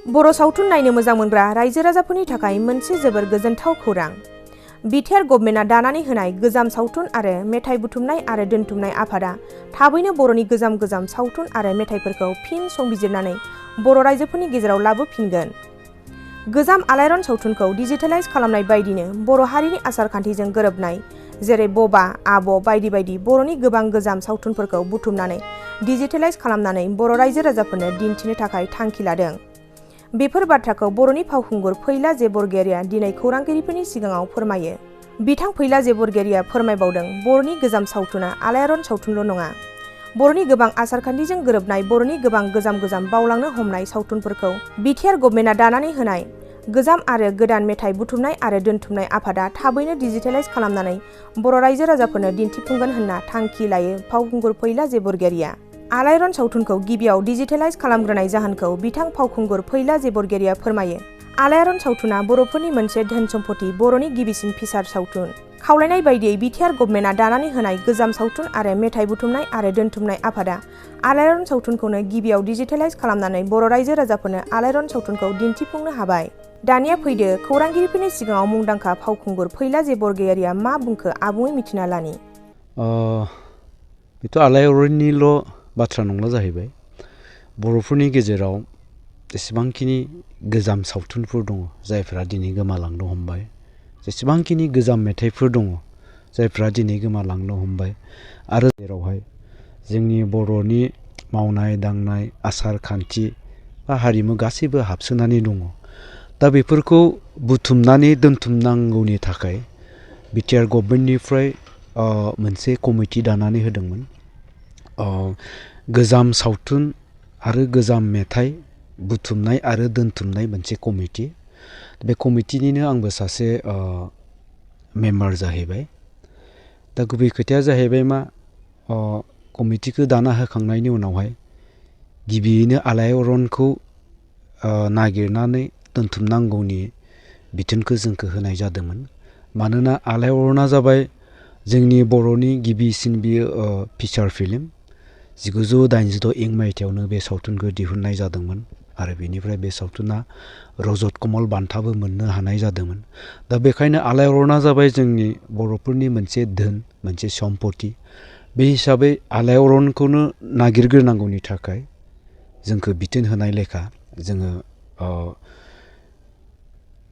बर' सावथुन नायनो मोजां मोनग्रा रायजो राजाफोरनि थाखाय मोनसे जोबोर गोजोनथाव खौरां। BTR गभमेन्टआ दानानै होनाय गोजाम सावथुन आरो मेथाइ बुथुमनाय आरो दोनथुमनाय आफादा थाबैनो बर'नि गोजाम सावथुन आरो मेथाइफोरखौ फिन संबिजिरनानै बर' रायजोफोरनि गेजेराव लाबोफिनगोन। गोजाम आलायारन सावथुनखौ डिजिटेलाइज खालामनाय बायदिनो बर' हारिनि आसार खान्थिजों गोरोबनाय जेरै बबा, आब' बायदि बायदि बर'नि गोबां गोजाम सावथुनफोरखौ बुथुमनानै डिजिटेलाइज खालामनानै बर' रायजो राजाफोरनो दिन्थिनो थाखाय थांखि लादों। बेफोर बाथ्राखौ बर'नि फावखुंगुर फैला जे बरगयारिया दिनै खौरांगिरिफोरनि सिगाङाव फोरमायो। बिथां फैला जे बरगयारिया फोरमायबावदों बर'नि गोजाम सावथुना आलायारन सावथुनल' नङा। बर'नि गोबां आसारखान्थिजों गोरोबनाय बर'नि गोबां गोजाम बावलांनो हमनाय सावथुनफोरखौ BTR गभमेन्टआ दानानै होनाय गोजाम आरो गोदान मेथाइ बुथुमनाय आरो दोनथुमनाय आफादा थाबैनो डिजिटेलाइज खालामनानै बर' रायजो राजाफोरनो दिन्थिफुंगोन होनना थांखि लायो फावखुंगुर फैला जे बरगयारिया। आलायारन सावथुनखौ गिबियाव डिजिटेलाइज खालामग्रोनाय जाहोनखौ बिथां फावखुंगुर फैला जे बरगयारिया फोरमायो। आलायारन सावथुना बर'फोरनि मोनसे धोन सम्पति बर'नि गिबिसिन फिसार सावथुन। खावलायनाय बायदियै BTR गभमेन्टआ दानानै होनाय गोजाम सावथुन आरो मेथाइ बुथुमनाय आरो दोनथुमनाय आफादा आलायारन सावथुनखौनो गिबियाव डिजिटेलाइज खालामनानै बर' रायजो राजाफोरनो आलायारन सावथुनखौ दिन्थिफुंनो हाबाय। दानिया फैदो खौरांगिरिफोरनि सिगाङाव मुंदांखा फावखुंगुर फैला जे बरगयारिया मा बुंखो आबुङै मिथिना लानि। बेथ' आलायारननिल' बाथ्रा नंला जाहैबाय। बर'फोरनि गेजेराव जेसेबांखिनि गोजाम सावथुनफोर दङ जायफ्रा दिनै गोमालांनो हमबाय, जेसेबांखिनि गोजाम मेथाइफोर दङ जायफ्रा दिनै गोमालांनो हमबाय आरो जेरावहाय जोंनि बर'नि मावनाय दांनाय आसार खान्थि बा हारिमु गासैबो हाबसोनानै दङ। दा बेफोरखौ बुथुमनानै दोनथुमनांगौनि थाखाय BTR गभमेन्टनिफ्राय मोनसे कमिटि दानानै होदोंमोन। गोजाम सावथुन आरो गोजाम मेथाइ बुथुमनाय आरो दोनथुमनाय मोनसे कमिटि। बे कमिटिनिनो आंबो सासे मेम्बार जाहैबाय। दा गुबै खोथाया जाहैबाय मा, कमिटिखौ दाना होखांनायनि उनावहाय गिबियैनो आलायारनखौ नागिरनानै दोनथुमनांगौनि बिथोनखौ जोंखौ होनाय जादोंमोन। मानोना आलायारना जाबाय जोंनि बर'नि गिबिसिन बियो फिचार फिल्म। 1986 मायथाइयावनो बे सावथुनखौ दिहुननाय जादोंमोन आरो बेनिफ्राय बे सावथुना रजत कमल बान्थाबो मोननो हानाय जादोंमोन। दा बेखायनो आलायारना जाबाय जोंनि बर'फोरनि मोनसे धोन, मोनसे सम्पति। बे हिसाबै आलायारनखौनो नागिरग्रोनांगौनि थाखाय जोंखौ बिथोन होनाय लेखा जोङो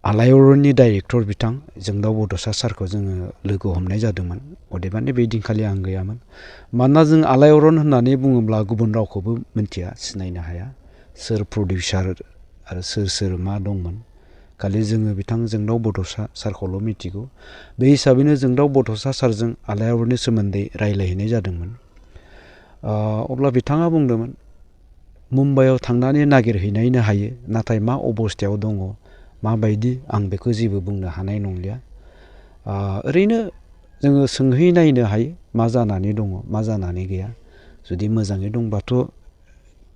आलायारननि डाइरेक्टर बिथां जोंदाव बड'सा सारखौ जोङो लोगो हमनाय जादोंमोन। अदेबानि बे दिनखालि आं गैयामोन। मानोना जों आलायारन होननानै बुङोब्ला गुबुन रावखौबो मिन्थिया, सिनायनो हाया। सोर प्रडिउसार आरो सोर मा दंमोन, खालि जोङो बिथां जोंदाव बड'सा सारखौल' मिथिगौ। बे हिसाबैनो जोंदाव बड'सा सारजों आलायारननि सोमोन्दै रायज्लायहैनाय जादोंमोन। अब्ला बिथाङा बुंदोंमोन मुम्बाइआव थांनानै नागिरहैनायनो हायो, नाथाय मा अबस्थायाव दङ माबायदि आं बेखौ जेबो बुंनो हानाय नंलिया। ओरैनो जोङो सोंहैनायनो हायो मा जानानै दङ मा जानानै गैया। जुदि मोजाङै दंबाथ'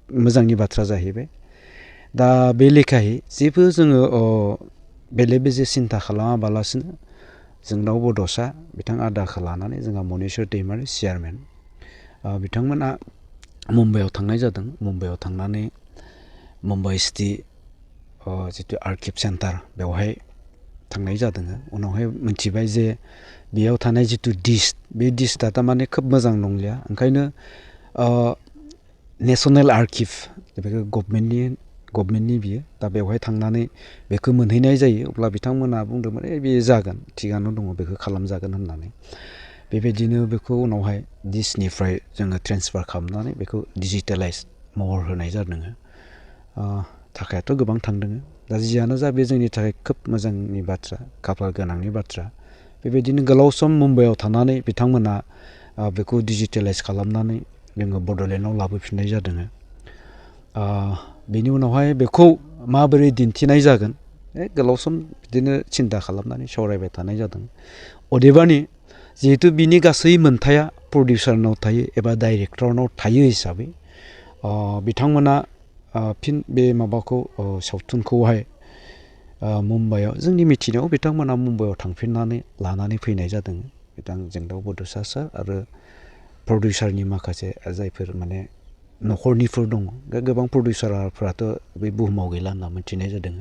मोजांनि बाथ्रा जाहैबाय। दा बे लेखायै जेबो जोङो बेले बेजे सिन्था खालामाबालासिनो जोंदाव बड'सा बिथां आदाखौ लानानै जोंहा मनेस्वर दैमारि चेयारमेन बिथांमोना मुम्बाइआव थांनाय जादों। मुम्बाइआव थांनानै मुम्बाइ सिटि जितु आर्किभ सेन्टार बेवहाय थांनाय जादों। उनावहाय मिथिबाय जे बेयाव थानाय जितु डिश, बे डिशआ थारमाने खोब मोजां नंलिया। ओंखायनो नेसनेल आर्किभ, बेखौ गभमेन्टनि बियो। दा बेवहाय थांनानै बेखौ मोनहैनाय जायो। अब्ला बिथांमोना बुंदोंमोन बेयो जागोन, थिगानो दङ, बेखौ खालामजागोन होननानै। बेबायदिनो बेखौ उनावहाय डिशनिफ्राय जोङो ट्रेन्सफार खालामनानै बेखौ डिजिटेलाइज महर होनाय जादों। थाखायाथ' गोबां थांदों। दा जियानो जा बे जोंनि थाखाय खोब मोजांनि बाथ्रा, खाफाल गोनांनि बाथ्रा। बेबायदिनो गोलाव सम मुम्बाइआव थानानै बिथांमोना बेखौ डिजिटेलाइज खालामनानै जोङो बड'लेण्डआव लाबोफिननाय जादों। बेनि उनावहाय बेखौ माबोरै दिन्थिनाय जागोन गोलाव सम बिदिनो सिन्था खालामनानै सावरायबाय थानाय जादों। अदेबानि जिहेतु बिनि गासै मोन्थाया प्रडिउसारनाव थायो एबा डाइरेक्टरनाव थायो हिसाबै बिथांमोना फिन बे माबाखौ सावथुनखौहाय मुम्बाइआव, जोंनि मिथिनायाव बिथांमोना मुम्बाइआव थांफिननानै लानानै फैनाय जादों। बिथां जोंदाव बड'सा सार आरो प्रडिउसारनि माखासे जायफोर माने न'खरनिफोर दङ गोबां प्रडिउसारफोराथ' बे बुहुमाव गैला होनना मिथिनाय जादों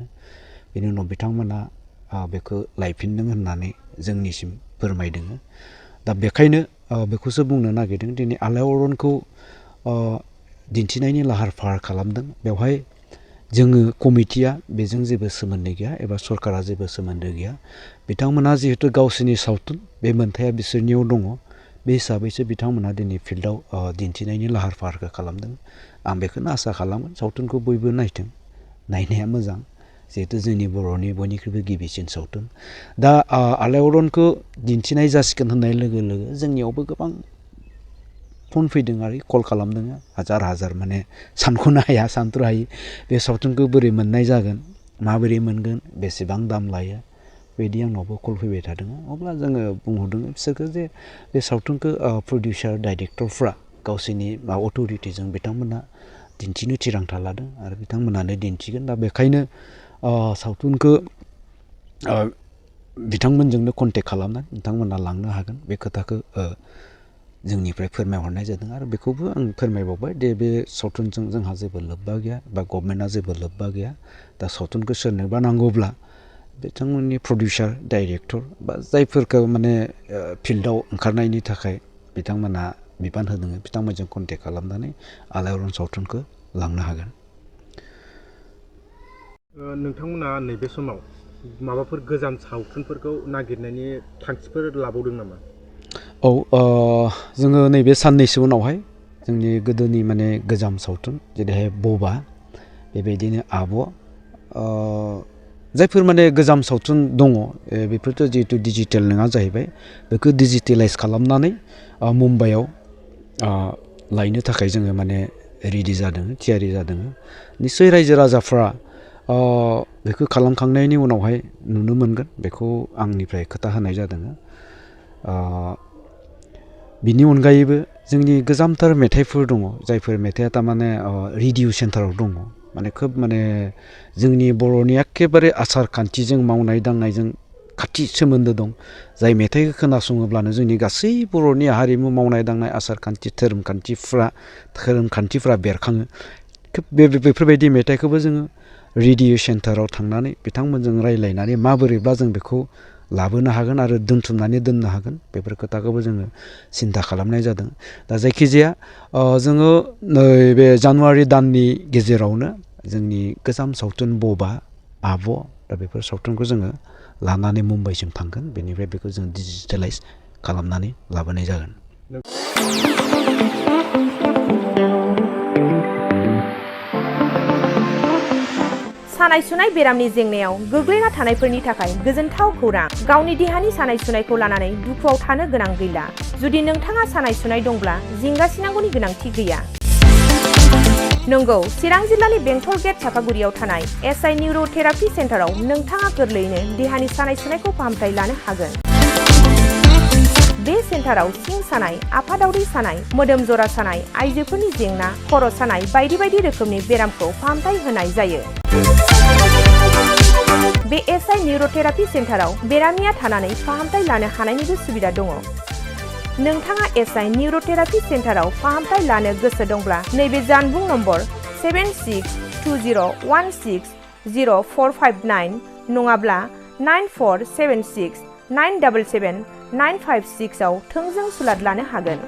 बेनि उनाव बिथांमोना बेखौ लायफिनदों होननानै जोंनिसिम फोरमायदों दा बेखायनो बेखौसो बुंनो नागिरदों दिनै आलायारनखौ दिन्थिनायनि लाहार फाहार खालामदों बेवहाय जोङो कमिटिया बेजों जेबो सोमोन्दो गैया एबा सरकारा जेबो सोमोन्दो गैया बिथांमोना जिहेतु गावसोरनि सावथुन बे मोनथाया बिसोरनियाव दङ बे हिसाबैसो बिथांमोना दिनै फिल्डआव दिन्थिनायनि लाहार फाहारखौ खालामदों आं बेखौनो आसा खालामो सावथुनखौ बयबो नायथों नायनाया मोजां जिहेतु जोंनि बर'नि बयनिख्रुइबो गिबिसिन सावथुन दा आलायारनखौ दिन्थिनाय जासिगोन होननाय लोगो लोगो जोंनियावबो गोबां फन फैदों आरो कल खालामदों हाजार हाजार माने सानख'नो हाया सानथ्र' हायि बे सावथुनखौ बोरै मोननाय जागोन माबोरै मोनगोन बेसेबां दाम लायो बेबायदि आंनावबो कल फैबाय थादों अब्ला जोङो बुंहरदों बिसोरखौ जे बे सावथुनखौ प्रडिउसार डाइरेक्टरफ्रा गावसोरनि अथ'रिटिजों बिथांमोना दिन्थिनो थिरांथा लादों आरो बिथांमोनानो दिन्थिगोन दा बेखायनो सावथुनखौ बिथांमोनजोंनो कन्टेक्ट खालामनानै बिथांमोना लांनो हागोन बे खोथाखौ जोंनिफ्राय फोरमायहरनाय जादों आरो बेखौबो आं फोरमायबावबाय दे बे सावथुनजों जोंहा जेबो लोब्बा गैया बा गभर्नमेन्टआ जेबो लोब्बा गैया दा सावथुनखौ सोरनोबा नांगौब्ला बिथांमोननि प्रडिउसार डाइरेक्टर बा जायफोरखौ माने फिल्डआव ओंखारनायनि थाखाय बिथांमोना बिबान होदों बिथांमोनजों कन्टेक्ट खालामनानै आलायारन सावथुनखौ लांनो हागोन नोंथांमोना नैबे समाव माबाफोर गोजाम सावथुनफोरखौ नागिरनायनि थांखिफोर लाबावदों नामा औ जोङो नैबे साननैसो उनावहाय जोंनि गोदोनि माने गोजाम सावथुन जेरैहाय बबा बेबायदिनो आब' जायफोर माने गोजाम सावथुन दङ बेफोरथ' जिहेतु डिजिटेल नङा जाहैबाय बेखौ डिजिटेलाइज खालामनानै मुम्बाइआव लायनो थाखाय जोङो माने रेडि जादों थियारि जादों निस्सय रायजो राजाफ्रा बेखौ खालामखांनायनि उनावहाय नुनो मोनगोन बेखौ आंनिफ्राय खोथा होनाय जादों बिनि अनगायैबो जोंनि गोजामथार मेथाइफोर दङ जायफोर मेथाइआ थारमाने रेडिअ सेन्टाराव दङ माने खोब माने जोंनि बर'नि एखेबारे आसार खान्थिजों मावनाय दांनायजों खाथि सोमोन्दो दं जाय मेथाइखौ खोनासङोब्लानो जोंनि गासै बर'नि हारिमु मावनाय दांनाय आसार खान्थि धोरोम खान्थिफ्रा बेरखाङो खोब बेफोरबायदि मेथाइखौबो जोङो रेडिअ सेन्टाराव थांनानै बिथांमोनजों रायज्लायनानै माबोरैबा जों बेखौ लाबोनो हागोन आरो दोनथुमनानै दोननो हागोन बेफोर खोथाखौबो जोङो सिन्था खालामनाय जादों दा जायखिजाया जोङो नैबे जानुवारि दाननि गेजेरावनो जोंनि गोजाम सावथुन बबा आब' दा बेफोर सावथुनखौ जोङो लानानै मुम्बाइसिम थांगोन बेनिफ्राय बेखौ जों डिजिटेलाइज खालामनानै लाबोनाय जागोन सानाय सुनाय बेरामनि जेंनायाव गोग्लैना थानायफोरनि थाखाय गोजोनथाव खौरां गावनि देहानि सानाय सुनायखौ लानानै दुखुआव थानो गोनां गैला जुदि नोंथाङा सानाय सुनाय दंब्ला जिंगासिनांगौनि गोनांथि गैया नंगौ चिरां जिल्लानि बेंटल गेट चापागुरियाव थानाय एसआइ निउर'थेरापि सेन्टाराव नोंथाङा गोरलैयैनो देहानि सानाय सुनायखौ फाहामथाय लानो हागोन बे सेन्टाराव सिं सानाय आफादावरि सानाय मोदोम जरा सानाय आइजोफोरनि जेंना खर' सानाय बायदि बायदि रोखोमनि बेरामखौ फाहामथाय होनाय जायो बे एसआइ निउर'थेरापि सेन्टाराव बेरामिया थानानै फाहामथाय लानो हानायनिबो सुबिदा दङ नोंथाङा एसआइ निउर'थेरापि सेन्टाराव फाहामथाय लानो गोसो दंब्ला नैबे जानबुं नम्बर 7620160459 नङाब्ला 9476977956 आव थोंजों सुलाद लानो हागोन